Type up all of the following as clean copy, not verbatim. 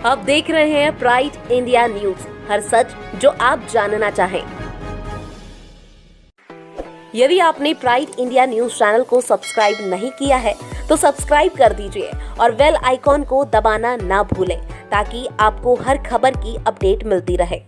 आप देख रहे हैं प्राइड इंडिया न्यूज, हर सच जो आप जानना चाहें। यदि आपने प्राइड इंडिया न्यूज चैनल को सब्सक्राइब नहीं किया है तो सब्सक्राइब कर दीजिए और बेल आइकॉन को दबाना ना भूलें ताकि आपको हर खबर की अपडेट मिलती रहे।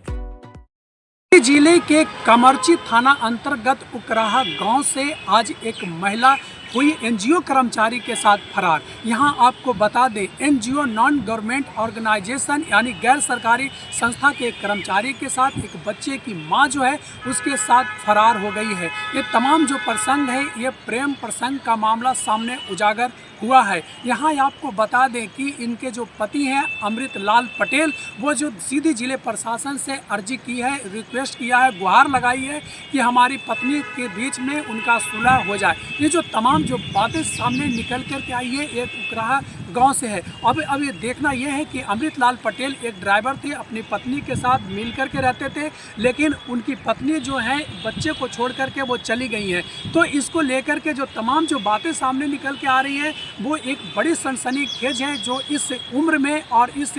जिले के कमरची थाना अंतर्गत उकराहा गांव से आज एक महिला हुई एनजीओ कर्मचारी के साथ फरार। यहां आपको बता दें, एनजीओ नॉन गवर्नमेंट ऑर्गेनाइजेशन यानी गैर सरकारी संस्था के एक कर्मचारी के साथ एक बच्चे की मां जो है उसके साथ फरार हो गई है। ये तमाम जो प्रसंग है ये प्रेम प्रसंग का मामला सामने उजागर हुआ है। यहाँ आपको बता दें कि इनके जो पति हैं अमृत लाल पटेल, वो जो सीधी जिले प्रशासन से अर्जी की है, रिक्वेस्ट किया है, गुहार लगाई है कि हमारी पत्नी के बीच में उनका सुलह हो जाए। ये जो तमाम जो बातें सामने निकल कर के आई है एक उकराहा गांव से है। अब ये देखना यह है कि अमृत लाल पटेल एक ड्राइवर थे, अपनी पत्नी के साथ मिल कर के रहते थे, लेकिन उनकी पत्नी जो है बच्चे को छोड़ करके वो चली गई हैं। तो इसको लेकर के जो तमाम जो बातें सामने निकल के आ रही है वो एक बड़ी सनसनीखेज है, जो इस उम्र में और इस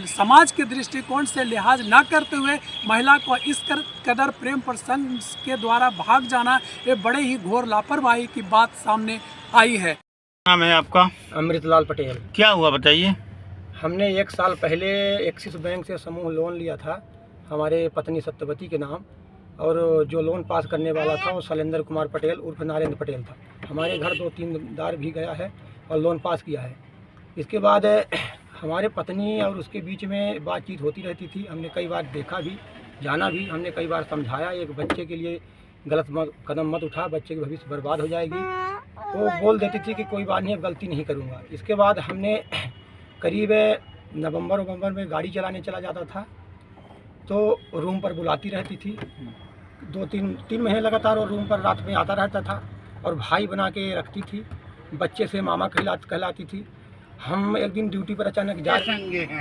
समाज के दृष्टिकोण से लिहाज ना करते हुए महिला को इस कदर प्रेम प्रसंग के द्वारा भाग जाना ये बड़े ही घोर लापरवाही की बात सामने आई है। नाम है आपका? अमृत लाल पटेल। क्या हुआ बताइए। हमने 1 साल पहले एक्सिस बैंक से समूह लोन लिया था हमारे पत्नी सत्यवती के नाम, और जो लोन पास करने वाला था वो शैलेंद्र कुमार पटेल उर्फ नरेंद्र पटेल था। हमारे घर 2-3 दार भी गया है और लोन पास किया है। इसके बाद हमारे पत्नी और उसके बीच में बातचीत होती रहती थी। हमने कई बार देखा भी, जाना भी, हमने कई बार समझाया एक बच्चे के लिए गलत कदम मत उठा, बच्चे की भविष्य बर्बाद हो जाएगी। वो बोल देती थी कि कोई बात नहीं, अब गलती नहीं करूँगा। इसके बाद हमने करीब नवंबर में गाड़ी चलाने चला जाता था तो रूम पर बुलाती रहती थी। 2-3 महीने लगातार वो रूम पर रात में आता रहता था और भाई बना के रखती थी, बच्चे से मामा कहलाती थी। हम एक दिन ड्यूटी पर अचानक जाए,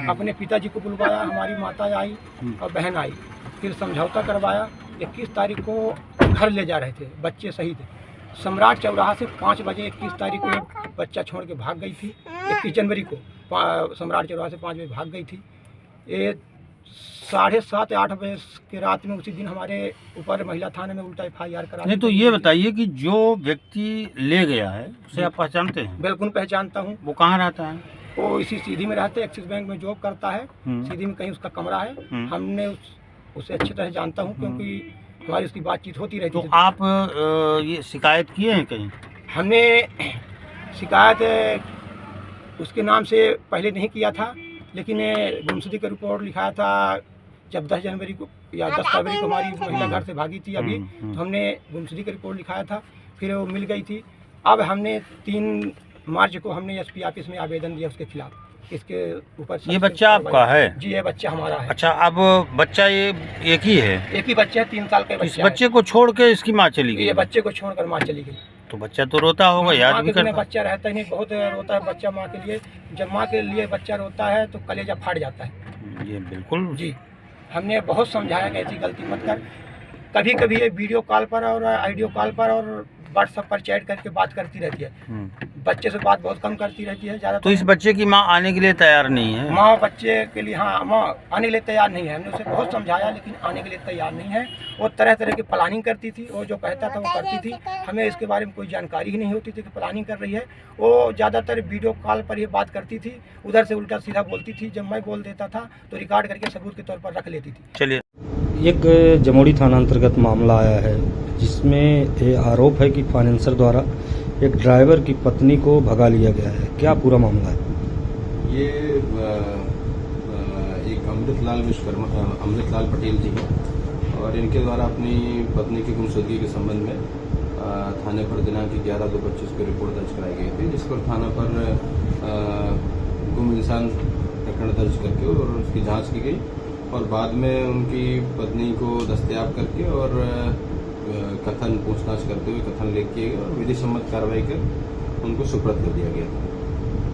अपने पिताजी को बुलवाया, हमारी माता आई और बहन आई, फिर समझौता करवाया। 21 तारीख को घर ले जा रहे थे, बच्चे सही थे। सम्राट चौराहा से 5 बजे 21 तारीख को बच्चा छोड़ के भाग गई थी। 21 जनवरी को सम्राट चौराहा से 5 बजे भाग गई थी। ये 7:30 या 8 बजे के रात में उसी दिन हमारे ऊपर महिला थाने में उल्टा FIR करा। नहीं तो ये बताइए कि जो व्यक्ति ले गया है उसे आप पहचानते हैं? बिल्कुल पहचानता हूँ। वो कहाँ रहता है? वो इसी सीधी में रहते, एक्सिस बैंक में जॉब करता है। सीधी में कहीं उसका कमरा है। हमने उसे अच्छी तरह जानता हूँ क्योंकि हमारी उसकी बातचीत होती रहती। तो आप ये शिकायत किए हैं कहीं? हमने शिकायत उसके नाम से पहले नहीं किया था, लेकिन गुमशुदगी का रिपोर्ट लिखाया था जब 10 जनवरी को या 10 फरवरी को हमारी महिला घर से भागी थी अभी, तो हमने गुमशुदगी का रिपोर्ट लिखाया था, फिर वो मिल गई थी। अब हमने 3 मार्च को हमने SP ऑफिस में आवेदन दिया उसके खिलाफ। इसके ऊपर ये बच्चा आपका है? जी, ये बच्चा हमारा है। अच्छा, अब बच्चा ये एक ही है? एक ही बच्चा है, 3 साल का बच्चा। इस बच्चे को छोड़ के इसकी माँ चली गई? ये बच्चे को छोड़कर माँ चली गई। तो बच्चा तो रोता होगा, याद भी करता? बच्चा रहता ही नहीं, बहुत रोता है बच्चा माँ के लिए। जब माँ के लिए बच्चा रोता है तो कलेजा फाट जाता है। ये बिल्कुल जी। हमने बहुत समझाया कि ऐसी गलती मत कर। कभी कभी ये वीडियो कॉल पर और ऑडियो कॉल पर और व्हाट्सएप पर चैट करके बात करती रहती है। बच्चे से बात बहुत कम करती रहती है ज़्यादा। तो इस बच्चे की माँ आने के लिए तैयार नहीं है? माँ बच्चे के लिए, हाँ, माँ आने के लिए तैयार नहीं है। हमने उसे बहुत समझाया लेकिन आने के लिए तैयार नहीं है। वो तरह तरह की प्लानिंग करती थी, वो जो कहता था वो करती थी। हमें इसके बारे में कोई जानकारी ही नहीं होती थी कि प्लानिंग कर रही है। वो ज़्यादातर वीडियो कॉल पर ये बात करती थी, उधर से उल्टा सीधा बोलती थी। जब मैं बोल देता था तो रिकॉर्ड करके सबूत के तौर पर रख लेती थी। चलिए, एक जमोड़ी थाना अंतर्गत मामला आया है जिसमें ये आरोप है कि फाइनेंसर द्वारा एक ड्राइवर की पत्नी को भगा लिया गया है। क्या पूरा मामला है? ये एक अमृत लाल पटेल जी हैं और इनके द्वारा अपनी पत्नी की गुमशुदगी के संबंध में थाने पर दिनांक 11/2/25 को रिपोर्ट दर्ज कराई गई थी, जिस पर थाना पर गुम इंसान प्रकरण दर्ज करके और उसकी जांच की गई और बाद में उनकी पत्नी को दस्तयाब करके और कथन पूछताछ करते हुए कथन लिख किए गए और विधि सम्मत कार्रवाई कर उनको सुपुर्द कर दिया गया था।